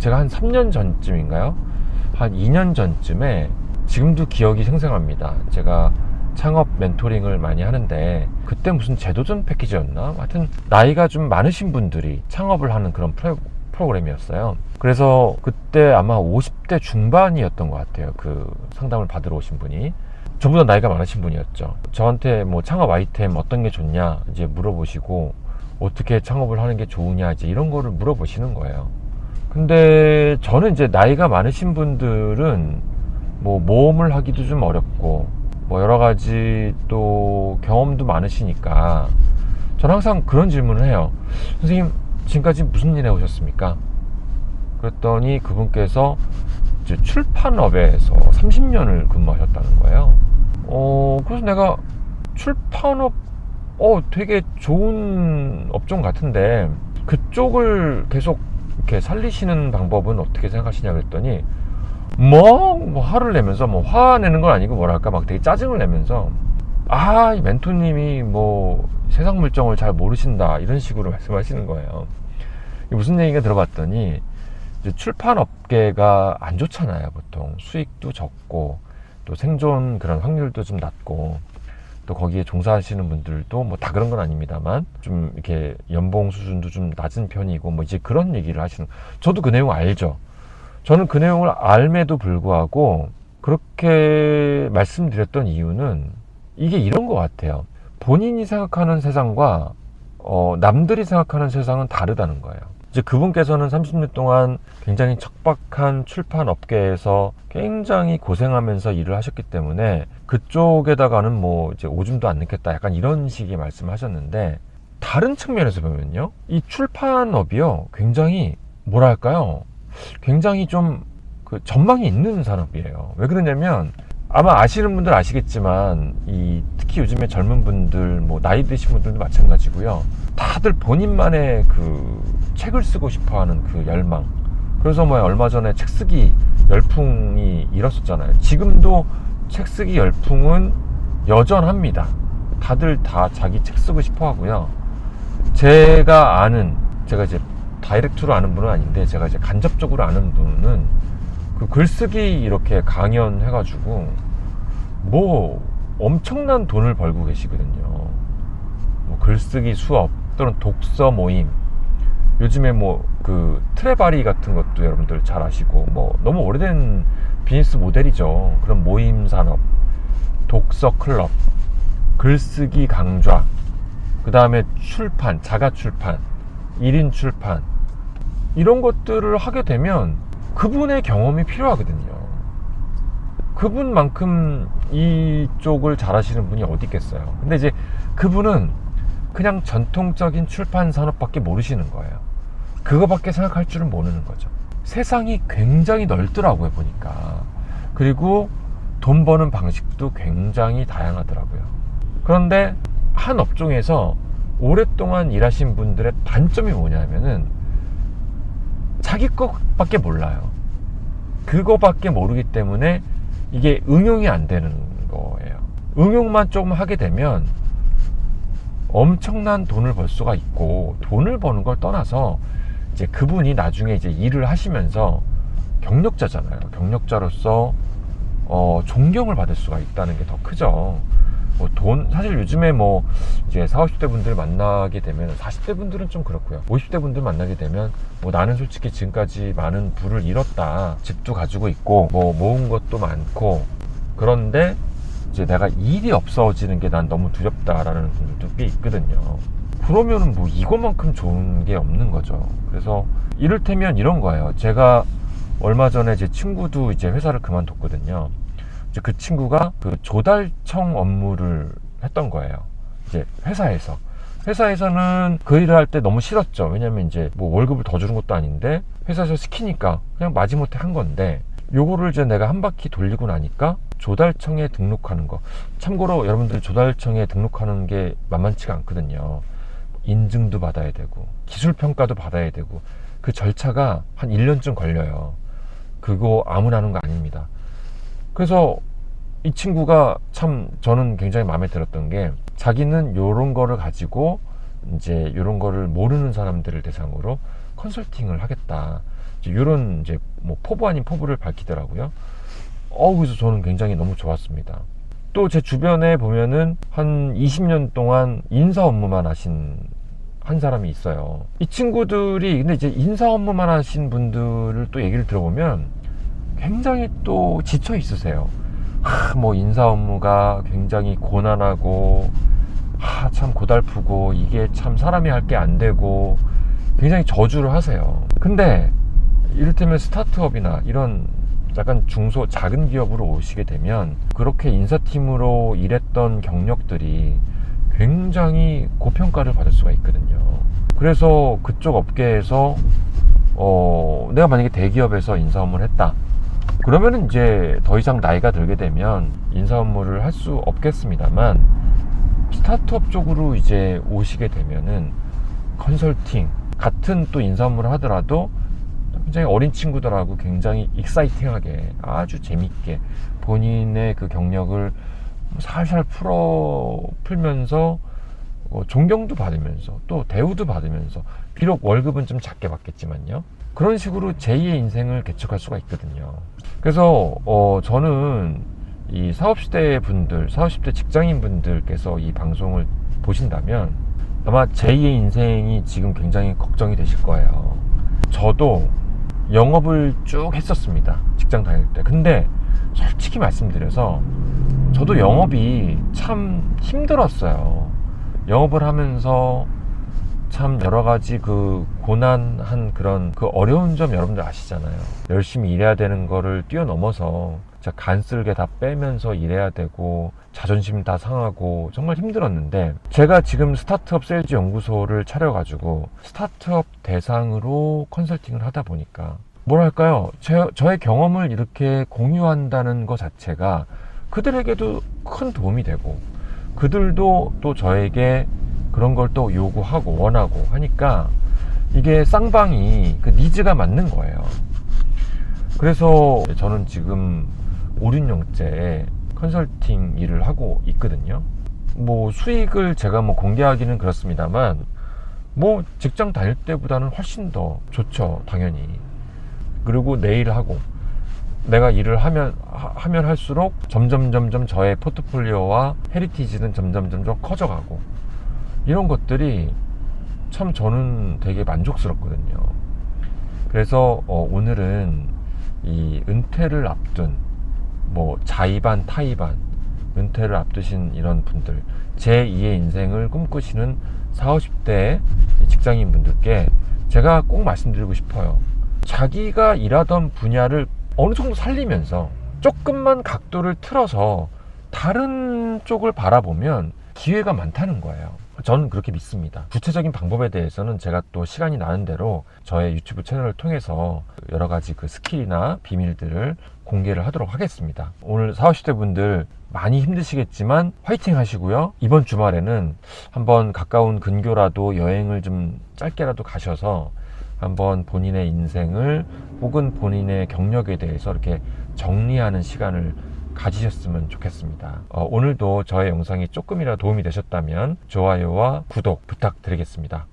제가 한 3년 전쯤인가요? 한 2년 전쯤에, 지금도 기억이 생생합니다. 제가 창업 멘토링을 많이 하는데, 그때 무슨 제도전 패키지였나? 하여튼 나이가 좀 많으신 분들이 창업을 하는 그런 프로그램이었어요. 그래서 그때 아마 50대 중반이었던 것 같아요. 그 상담을 받으러 오신 분이. 저보다 나이가 많으신 분이었죠. 저한테 뭐 창업 아이템 어떤 게 좋냐 이제 물어보시고, 어떻게 창업을 하는 게 좋으냐 이제 이런 거를 물어보시는 거예요. 근데 저는 이제 나이가 많으신 분들은 뭐 모험을 하기도 좀 어렵고, 뭐 여러 가지 또 경험도 많으시니까 저는 항상 그런 질문을 해요. 선생님, 지금까지 무슨 일 해오셨습니까? 그랬더니 그분께서 이제 출판업에서 30년을 근무하셨다는 거예요. 그래서 내가 출판업, 되게 좋은 업종 같은데 그쪽을 계속 이렇게 살리시는 방법은 어떻게 생각하시냐 그랬더니, 뭐 화를 내면서, 뭐 화내는 건 아니고 뭐랄까 막 되게 짜증을 내면서, 이 멘토님이 뭐 세상 물정을 잘 모르신다 이런 식으로 말씀하시는 거예요. 무슨 얘기가 들어봤더니, 이제 출판 업계가 안 좋잖아요. 보통 수익도 적고 또 생존 그런 확률도 좀 낮고, 또 거기에 종사하시는 분들도 뭐 다 그런 건 아닙니다만 좀 이렇게 연봉 수준도 좀 낮은 편이고, 뭐 이제 그런 얘기를 하시는. 저도 그 내용 알죠. 저는 그 내용을 알매도 불구하고 그렇게 말씀드렸던 이유는 이게 이런 것 같아요. 본인이 생각하는 세상과 남들이 생각하는 세상은 다르다는 거예요. 이제 그분께서는 30년 동안 굉장히 척박한 출판 업계에서 굉장히 고생하면서 일을 하셨기 때문에 그쪽에다가는 뭐 이제 오줌도 안 넣겠다 약간 이런 식의 말씀을 하셨는데, 다른 측면에서 보면요, 이 출판업이요 굉장히 뭐랄까요, 굉장히 좀 그 전망이 있는 산업이에요. 왜 그러냐면, 아마 아시는 분들 아시겠지만 특히 요즘에 젊은 분들, 뭐 나이 드신 분들도 마찬가지고요, 다들 본인만의 그 책을 쓰고 싶어하는 그 열망. 그래서 뭐 얼마 전에 책 쓰기 열풍이 일었었잖아요. 지금도 책 쓰기 열풍은 여전합니다. 다들 다 자기 책 쓰고 싶어 하고요. 제가 이제 다이렉트로 아는 분은 아닌데, 제가 이제 간접적으로 아는 분은 그 글쓰기 이렇게 강연해가지고 뭐 엄청난 돈을 벌고 계시거든요. 뭐 글쓰기 수업 또는 독서 모임, 요즘에 뭐 그 트레바리 같은 것도 여러분들 잘 아시고, 뭐 너무 오래된 비즈니스 모델이죠. 그런 모임 산업, 독서 클럽, 글쓰기 강좌, 그 다음에 출판, 자가 출판, 1인 출판, 이런 것들을 하게 되면 그분의 경험이 필요하거든요. 그분만큼 이쪽을 잘 하시는 분이 어디 있겠어요. 근데 이제 그분은 그냥 전통적인 출판 산업밖에 모르시는 거예요. 그거밖에 생각할 줄은 모르는 거죠. 세상이 굉장히 넓더라고요, 보니까. 그리고 돈 버는 방식도 굉장히 다양하더라고요. 그런데 한 업종에서 오랫동안 일하신 분들의 단점이 뭐냐면은 자기 것밖에 몰라요. 그거밖에 모르기 때문에 이게 응용이 안 되는 거예요. 응용만 조금 하게 되면 엄청난 돈을 벌 수가 있고, 돈을 버는 걸 떠나서 이제 그분이 나중에 이제 일을 하시면서 경력자잖아요. 경력자로서 존경을 받을 수가 있다는 게 더 크죠. 뭐 사실 요즘에 뭐 이제 40, 50대 분들 만나게 되면, 40대 분들은 좀 그렇고요, 50대 분들 만나게 되면 뭐 나는 솔직히 지금까지 많은 부를 잃었다, 집도 가지고 있고 뭐 모은 것도 많고, 그런데 이제 내가 일이 없어지는 게 난 너무 두렵다라는 분들도 꽤 있거든요. 그러면은 뭐 이것만큼 좋은 게 없는 거죠. 그래서 이를테면 이런 거예요. 제가 얼마 전에 제 친구도 이제 회사를 그만뒀거든요. 이제 그 친구가 그 조달청 업무를 했던 거예요. 이제 회사에서는 그 일을 할 때 너무 싫었죠. 왜냐면 이제 뭐 월급을 더 주는 것도 아닌데 회사에서 시키니까 그냥 마지못해 한 건데, 요거를 이제 내가 한 바퀴 돌리고 나니까 조달청에 등록하는 거, 참고로 여러분들 조달청에 등록하는 게 만만치가 않거든요. 인증도 받아야 되고 기술평가도 받아야 되고, 그 절차가 한 1년쯤 걸려요. 그거 아무나 하는 거 아닙니다. 그래서 이 친구가 참 저는 굉장히 마음에 들었던 게, 자기는 요런 거를 가지고 이제 요런 거를 모르는 사람들을 대상으로 컨설팅을 하겠다, 이런 이제 뭐 포부 아닌 포부를 밝히더라고요. 그래서 저는 굉장히 너무 좋았습니다. 또 제 주변에 보면은 한 20년 동안 인사 업무만 하신 한 사람이 있어요. 이 친구들이 근데 이제 인사 업무만 하신 분들을 또 얘기를 들어보면 굉장히 또 지쳐 있으세요. 뭐 인사 업무가 굉장히 고난하고 참 고달프고 이게 참 사람이 할 게 안 되고 굉장히 저주를 하세요. 근데 이를테면 스타트업이나 이런 약간 중소 작은 기업으로 오시게 되면 그렇게 인사팀으로 일했던 경력들이 굉장히 고평가를 받을 수가 있거든요. 그래서 그쪽 업계에서 내가 만약에 대기업에서 인사 업무를 했다 그러면은 이제 더 이상 나이가 들게 되면 인사 업무를 할 수 없겠습니다만, 스타트업 쪽으로 이제 오시게 되면은 컨설팅 같은 또 인사 업무를 하더라도 굉장히 어린 친구들하고 굉장히 익사이팅하게 아주 재밌게 본인의 그 경력을 살살 풀면서 존경도 받으면서 또 대우도 받으면서, 비록 월급은 좀 작게 받겠지만요, 그런 식으로 제2의 인생을 개척할 수가 있거든요. 그래서 저는 이 40, 50대 분들, 40, 50대 직장인 분들께서 이 방송을 보신다면 아마 제2의 인생이 지금 굉장히 걱정이 되실 거예요. 저도 영업을 쭉 했었습니다, 직장 다닐 때. 근데 솔직히 말씀드려서 저도 영업이 참 힘들었어요. 영업을 하면서 참 여러 가지 그 고난한 그런 그 어려운 점 여러분들 아시잖아요. 열심히 일해야 되는 거를 뛰어넘어서 진짜 간쓸게 다 빼면서 일해야 되고 자존심 다 상하고 정말 힘들었는데, 제가 지금 스타트업 세일즈 연구소를 차려가지고 스타트업 대상으로 컨설팅을 하다 보니까 뭐랄까요, 저의 경험을 이렇게 공유한다는 것 자체가 그들에게도 큰 도움이 되고, 그들도 또 저에게 그런 걸 또 요구하고 원하고 하니까 이게 쌍방이 그 니즈가 맞는 거예요. 그래서 저는 지금 5, 6년째 컨설팅 일을 하고 있거든요. 뭐 수익을 제가 뭐 공개하기는 그렇습니다만 뭐 직장 다닐 때보다는 훨씬 더 좋죠, 당연히. 그리고 내일 하고 내가 일을 하면 할수록 점점 저의 포트폴리오와 헤리티지는 점점 커져가고, 이런 것들이 참 저는 되게 만족스럽거든요. 그래서 오늘은 이 은퇴를 앞둔 뭐 자의반 타의반 은퇴를 앞두신 이런 분들, 제2의 인생을 꿈꾸시는 40, 50대 직장인 분들께 제가 꼭 말씀드리고 싶어요. 자기가 일하던 분야를 어느 정도 살리면서 조금만 각도를 틀어서 다른 쪽을 바라보면 기회가 많다는 거예요. 저는 그렇게 믿습니다. 구체적인 방법에 대해서는 제가 또 시간이 나는 대로 저의 유튜브 채널을 통해서 여러 가지 그 스킬이나 비밀들을 공개를 하도록 하겠습니다. 오늘 40, 50대 분들 많이 힘드시겠지만 화이팅 하시고요. 이번 주말에는 한번 가까운 근교라도 여행을 좀 짧게라도 가셔서 한번 본인의 인생을 혹은 본인의 경력에 대해서 이렇게 정리하는 시간을 가지셨으면 좋겠습니다. 오늘도 저의 영상이 조금이라도 도움이 되셨다면 좋아요와 구독 부탁드리겠습니다.